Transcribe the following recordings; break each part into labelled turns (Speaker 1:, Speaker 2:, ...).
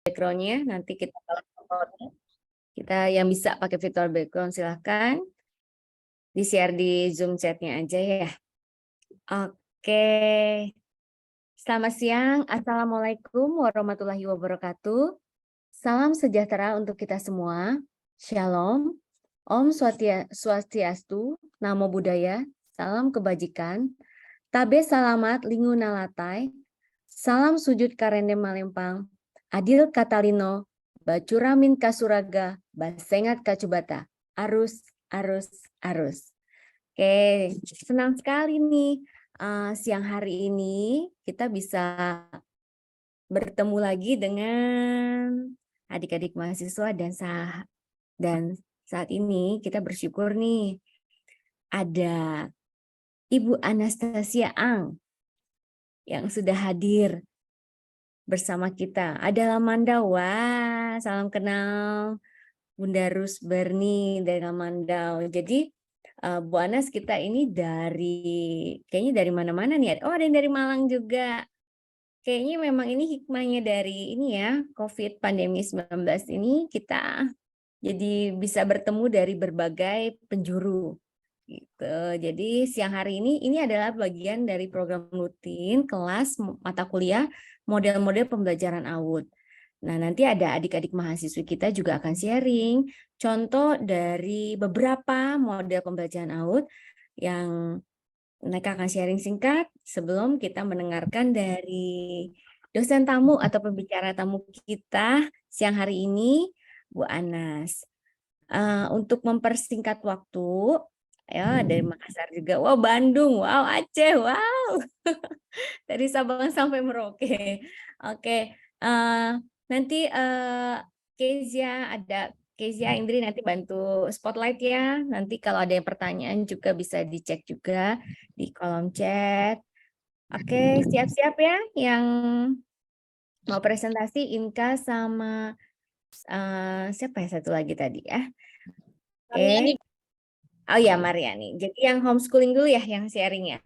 Speaker 1: background-nya, nanti kita yang bisa pakai virtual background silahkan di-share di Zoom chat-nya aja ya. Oke. Selamat siang. Assalamualaikum warahmatullahi wabarakatuh. Salam sejahtera untuk kita semua. Shalom. Om Swastiastu, Namo Buddhaya, salam kebajikan. Tabe salamat lingu nalatai. Salam sujud karende malempang. Adil katalino, bacuramin kasuraga, basengat kacubata. Arus, arus, arus. Oke, senang sekali nih. Siang hari ini kita bisa bertemu lagi dengan adik-adik mahasiswa dan saat ini kita bersyukur nih ada Ibu Anastasia Ang yang sudah hadir bersama kita. Ada Lamanda, wah salam kenal Bunda Rus Berni dari Lamandau. Jadi Bu Anas kita ini kayaknya dari mana-mana nih. Oh ada yang dari Malang juga. Kayaknya memang ini hikmahnya dari ini ya, COVID pandemi 19 ini kita jadi bisa bertemu dari berbagai penjuru. Gitu. Jadi siang hari ini adalah bagian dari program rutin kelas mata kuliah model-model pembelajaran AUD. Nah, nanti ada adik-adik mahasiswa kita juga akan sharing contoh dari beberapa model pembelajaran AUD yang mereka akan sharing singkat sebelum kita mendengarkan dari dosen tamu atau pembicara tamu kita siang hari ini, Bu Anas. Untuk mempersingkat waktu, ya dari Makassar juga, wow Bandung, wow Aceh, wow dari Sabang sampai Merauke. Oke, nanti Kezia Indri nanti bantu spotlight ya. Nanti kalau ada yang pertanyaan juga bisa dicek juga di kolom chat. Oke, siap-siap ya yang mau presentasi Inka sama siapa ya satu lagi tadi ya? Oke. Oh ya, Mariani. Jadi yang homeschooling dulu ya, yang sharing ya.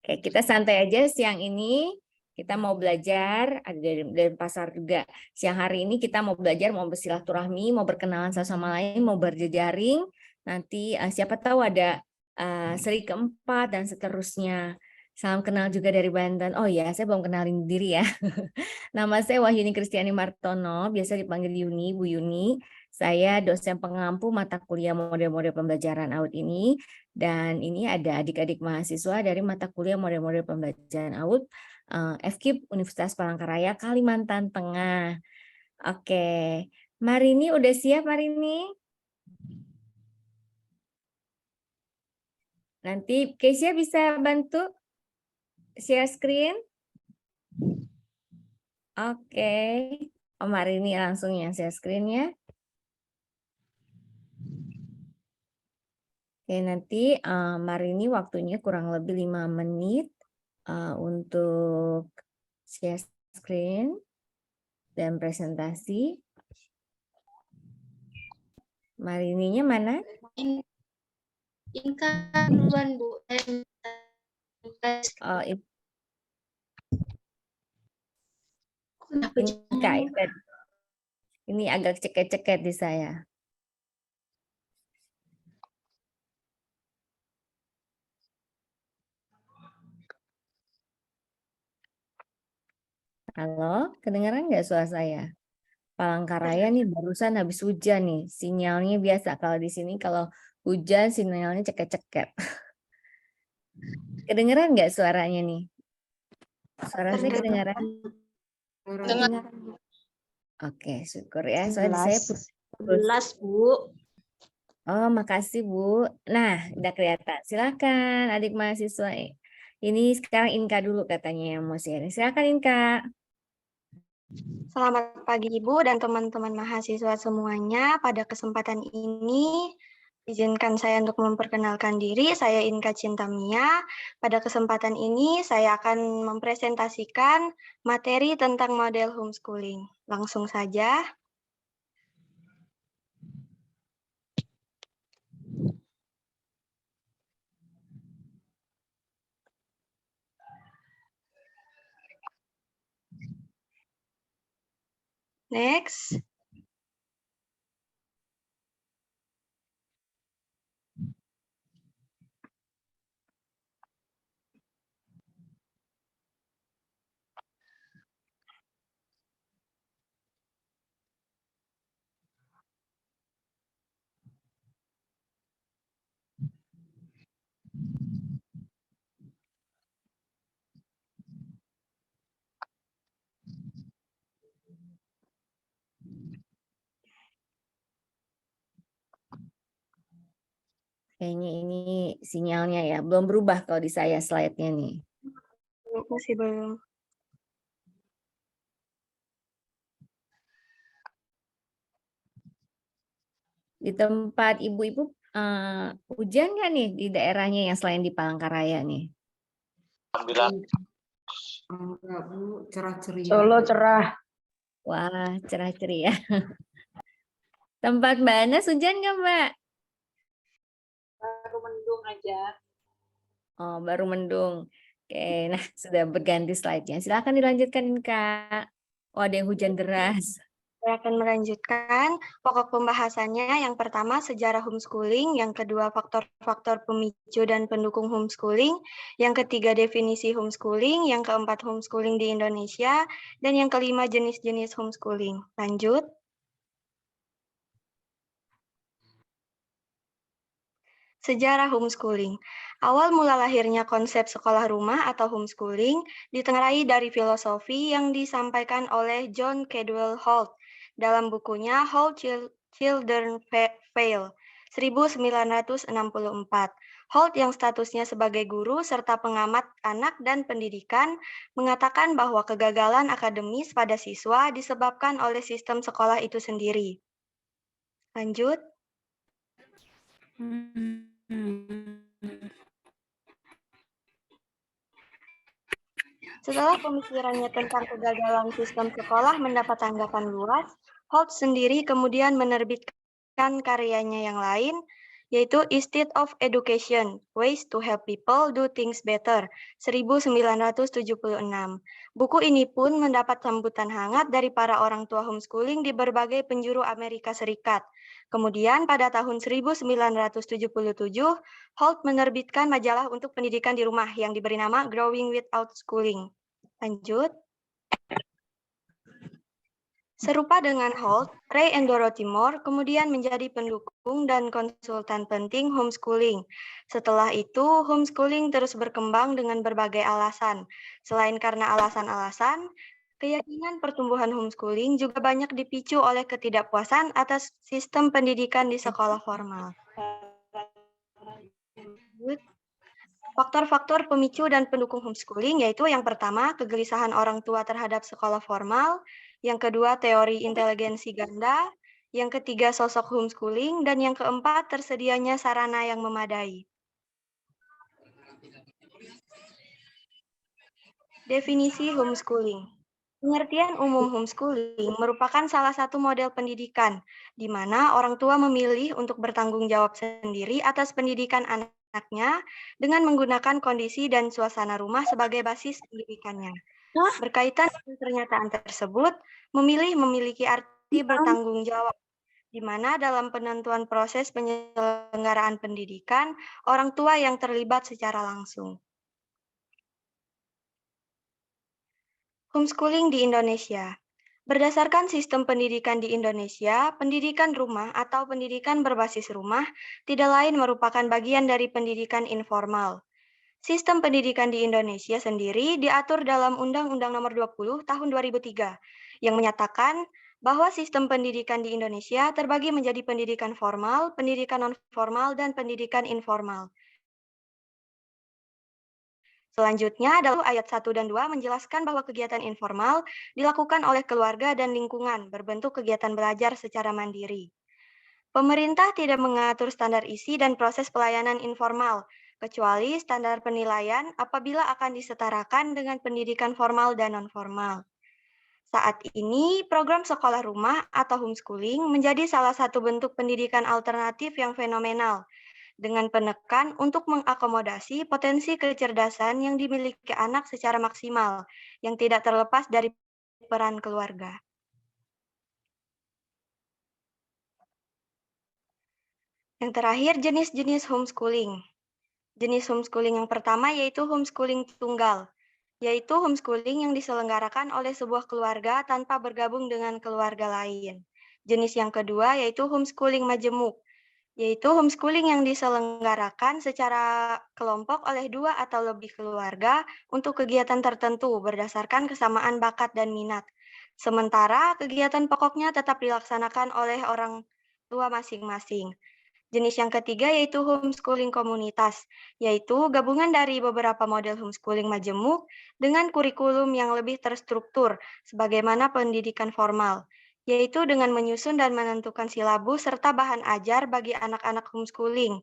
Speaker 1: Oke, kita santai aja siang ini. Kita mau belajar, ada dari pasar juga. Siang hari ini kita mau belajar, mau bersilaturahmi, mau berkenalan satu sama lain, mau berjejaring. Nanti siapa tahu ada seri keempat dan seterusnya. Salam kenal juga dari Banten. Oh ya, saya belum kenalin diri ya. Nama saya Wahyuni Kristiani Martono, biasa dipanggil Yuni, Bu Yuni. Saya dosen pengampu mata kuliah model-model pembelajaran AUD ini. Dan ini ada adik-adik mahasiswa dari mata kuliah model-model pembelajaran AUD FKIP Universitas Palangkaraya, Kalimantan Tengah. Oke, Marini udah siap Marini? Nanti Keisha bisa bantu share screen? Oke, Om Marini langsung yang share screen-nya. Oke, nanti Marini waktunya kurang lebih 5 menit untuk share screen dan presentasi. Marininya mana?
Speaker 2: Inka duluan, Bu.
Speaker 1: Oh,
Speaker 2: Kenapa
Speaker 1: Inka. Ini agak ceket-ceket di saya. Halo, kedengaran nggak suara saya? Palangkaraya nih barusan habis hujan nih. Sinyalnya biasa kalau di sini kalau hujan sinyalnya ceket-ceket. Kedengeran nggak suaranya nih? Suara saya kedengaran?
Speaker 2: Dengar
Speaker 1: Oke, syukur ya. Soalnya di saya
Speaker 2: jelas, Bu.
Speaker 1: Oh, makasih Bu. Nah, udah kelihatan. Silakan adik mahasiswa. Ini sekarang Inka dulu katanya yang mau sharing. Silakan Inka.
Speaker 3: Selamat pagi Ibu dan teman-teman mahasiswa semuanya. Pada kesempatan ini, izinkan saya untuk memperkenalkan diri. Saya Inka Cintamia. Pada kesempatan ini, saya akan mempresentasikan materi tentang model homeschooling. Langsung saja. Next.
Speaker 1: Kayaknya ini sinyalnya ya, belum berubah kalau di saya slide-nya nih.
Speaker 3: Masih belum.
Speaker 1: Di tempat ibu-ibu hujan nggak nih di daerahnya yang selain di Palangkaraya nih?
Speaker 4: Enggak, Bu, cerah ceria.
Speaker 2: Solo cerah.
Speaker 1: Wah, cerah ceria. Tempat Mbak Anas hujan nggak, Mbak?
Speaker 2: Baru mendung aja.
Speaker 1: Oh, baru mendung. Oke, nah sudah berganti slide-nya. Silakan dilanjutkan, Kak. Oh, ada yang hujan deras.
Speaker 3: Saya akan melanjutkan pokok pembahasannya. Yang pertama, sejarah homeschooling. Yang kedua, faktor-faktor pemicu dan pendukung homeschooling. Yang ketiga, definisi homeschooling. Yang keempat, homeschooling di Indonesia. Dan yang kelima, jenis-jenis homeschooling. Lanjut. Sejarah homeschooling. Awal mula lahirnya konsep sekolah rumah atau homeschooling ditengarai dari filosofi yang disampaikan oleh John Cadwell Holt dalam bukunya How Children Fail, 1964. Holt yang statusnya sebagai guru serta pengamat anak dan pendidikan mengatakan bahwa kegagalan akademis pada siswa disebabkan oleh sistem sekolah itu sendiri. Lanjut. Setelah pemikirannya tentang kegagalan sistem sekolah mendapat tanggapan luas, Holt sendiri kemudian menerbitkan karyanya yang lain, yaitu Instead of Education, Ways to Help People Do Things Better, 1976. Buku ini pun mendapat sambutan hangat dari para orang tua homeschooling di berbagai penjuru Amerika Serikat. Kemudian pada tahun 1977, Holt menerbitkan majalah untuk pendidikan di rumah yang diberi nama Growing Without Schooling. Lanjut. Serupa dengan Holt, Ray and Dorothy Moore kemudian menjadi pendukung dan konsultan penting homeschooling. Setelah itu, homeschooling terus berkembang dengan berbagai alasan. Selain karena alasan-alasan, keyakinan pertumbuhan homeschooling juga banyak dipicu oleh ketidakpuasan atas sistem pendidikan di sekolah formal. Faktor-faktor pemicu dan pendukung homeschooling yaitu yang pertama, kegelisahan orang tua terhadap sekolah formal, yang kedua, teori inteligensi ganda, yang ketiga, sosok homeschooling, dan yang keempat, tersedianya sarana yang memadai. Definisi homeschooling. Pengertian umum homeschooling merupakan salah satu model pendidikan, di mana orang tua memilih untuk bertanggung jawab sendiri atas pendidikan anaknya dengan menggunakan kondisi dan suasana rumah sebagai basis pendidikannya. Berkaitan dengan pernyataan tersebut, memilih memiliki arti bertanggung jawab, di mana dalam penentuan proses penyelenggaraan pendidikan, orang tua yang terlibat secara langsung. Homeschooling di Indonesia. Berdasarkan sistem pendidikan di Indonesia, pendidikan rumah atau pendidikan berbasis rumah tidak lain merupakan bagian dari pendidikan informal. Sistem pendidikan di Indonesia sendiri diatur dalam Undang-Undang Nomor 20 Tahun 2003 yang menyatakan bahwa sistem pendidikan di Indonesia terbagi menjadi pendidikan formal, pendidikan non-formal, dan pendidikan informal. Selanjutnya, dalam ayat 1 dan 2 menjelaskan bahwa kegiatan informal dilakukan oleh keluarga dan lingkungan berbentuk kegiatan belajar secara mandiri. Pemerintah tidak mengatur standar isi dan proses pelayanan informal, kecuali standar penilaian apabila akan disetarakan dengan pendidikan formal dan non-formal. Saat ini, program sekolah rumah atau homeschooling menjadi salah satu bentuk pendidikan alternatif yang fenomenal, dengan penekan untuk mengakomodasi potensi kecerdasan yang dimiliki anak secara maksimal, yang tidak terlepas dari peran keluarga. Yang terakhir, jenis-jenis homeschooling. Jenis homeschooling yang pertama yaitu homeschooling tunggal, yaitu homeschooling yang diselenggarakan oleh sebuah keluarga tanpa bergabung dengan keluarga lain. Jenis yang kedua yaitu homeschooling majemuk, yaitu homeschooling yang diselenggarakan secara kelompok oleh 2 atau lebih keluarga untuk kegiatan tertentu berdasarkan kesamaan bakat dan minat. Sementara kegiatan pokoknya tetap dilaksanakan oleh orang tua masing-masing. Jenis yang ketiga yaitu homeschooling komunitas, yaitu gabungan dari beberapa model homeschooling majemuk dengan kurikulum yang lebih terstruktur sebagaimana pendidikan formal, yaitu dengan menyusun dan menentukan silabus serta bahan ajar bagi anak-anak homeschooling,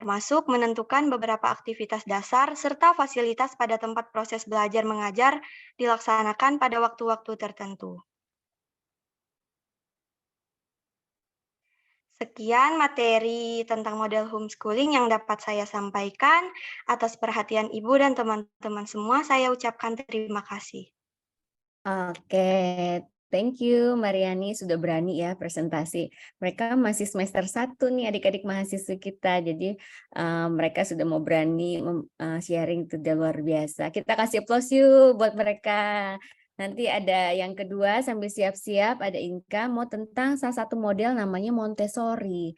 Speaker 3: termasuk menentukan beberapa aktivitas dasar serta fasilitas pada tempat proses belajar mengajar dilaksanakan pada waktu-waktu tertentu. Sekian materi tentang model homeschooling yang dapat saya sampaikan. Atas perhatian Ibu dan teman-teman semua, saya ucapkan terima kasih.
Speaker 1: Oke, thank you Mariani sudah berani ya presentasi. Mereka masih semester 1 nih adik-adik mahasiswa kita. Jadi mereka sudah mau berani sharing, itu udah luar biasa. Kita kasih applause yuk buat mereka. Nanti ada yang kedua sambil siap-siap, ada Inka mau tentang salah satu model namanya Montessori.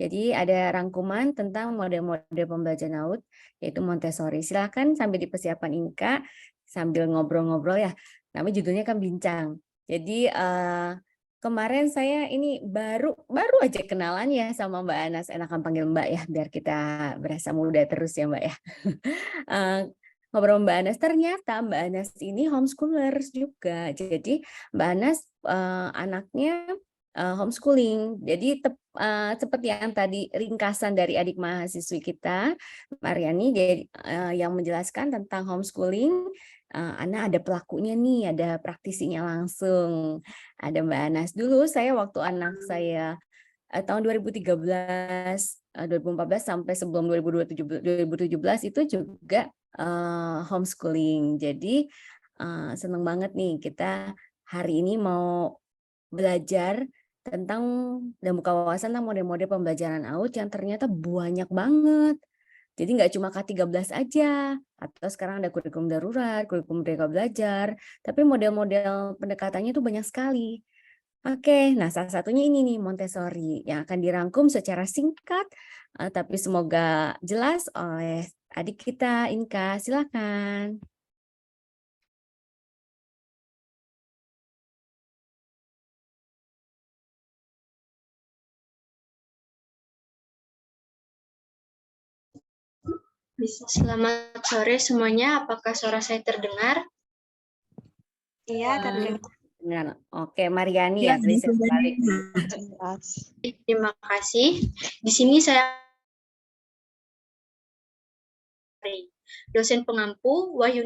Speaker 1: Jadi ada rangkuman tentang model-model pembelajaran AUD yaitu Montessori. Silakan sambil dipersiapkan Inka sambil ngobrol-ngobrol ya. Namanya judulnya kan bincang. Jadi kemarin saya ini baru aja kenalan ya sama Mbak Anas. Enakan panggil Mbak ya biar kita berasa muda terus ya Mbak ya. Ngobrol Mbak Anas, ternyata Mbak Anas ini homeschoolers juga. Jadi Mbak Anas anaknya homeschooling. Jadi seperti yang tadi ringkasan dari adik mahasiswi kita, Mariani, yang menjelaskan tentang homeschooling, Ana ada pelakunya nih, ada praktisinya langsung. Ada Mbak Anas. Dulu saya waktu anak saya tahun 2013, 2014 sampai sebelum 2017 itu juga homeschooling. Jadi senang banget nih kita hari ini mau belajar tentang dan buka wawasan tentang model-model pembelajaran AUD yang ternyata banyak banget. Jadi nggak cuma K13 aja, atau sekarang ada kurikulum darurat, kurikulum Merdeka Belajar, tapi model-model pendekatannya itu banyak sekali. Oke, nah salah satunya ini nih Montessori yang akan dirangkum secara singkat, tapi semoga jelas oleh adik kita, Inka. Silakan.
Speaker 2: Selamat sore semuanya. Apakah suara saya terdengar?
Speaker 3: Iya, terdengar.
Speaker 1: Oke, Mariani ya, tadi saya sekali.
Speaker 2: Terima kasih. Di sini saya dosen pengampu Wahyu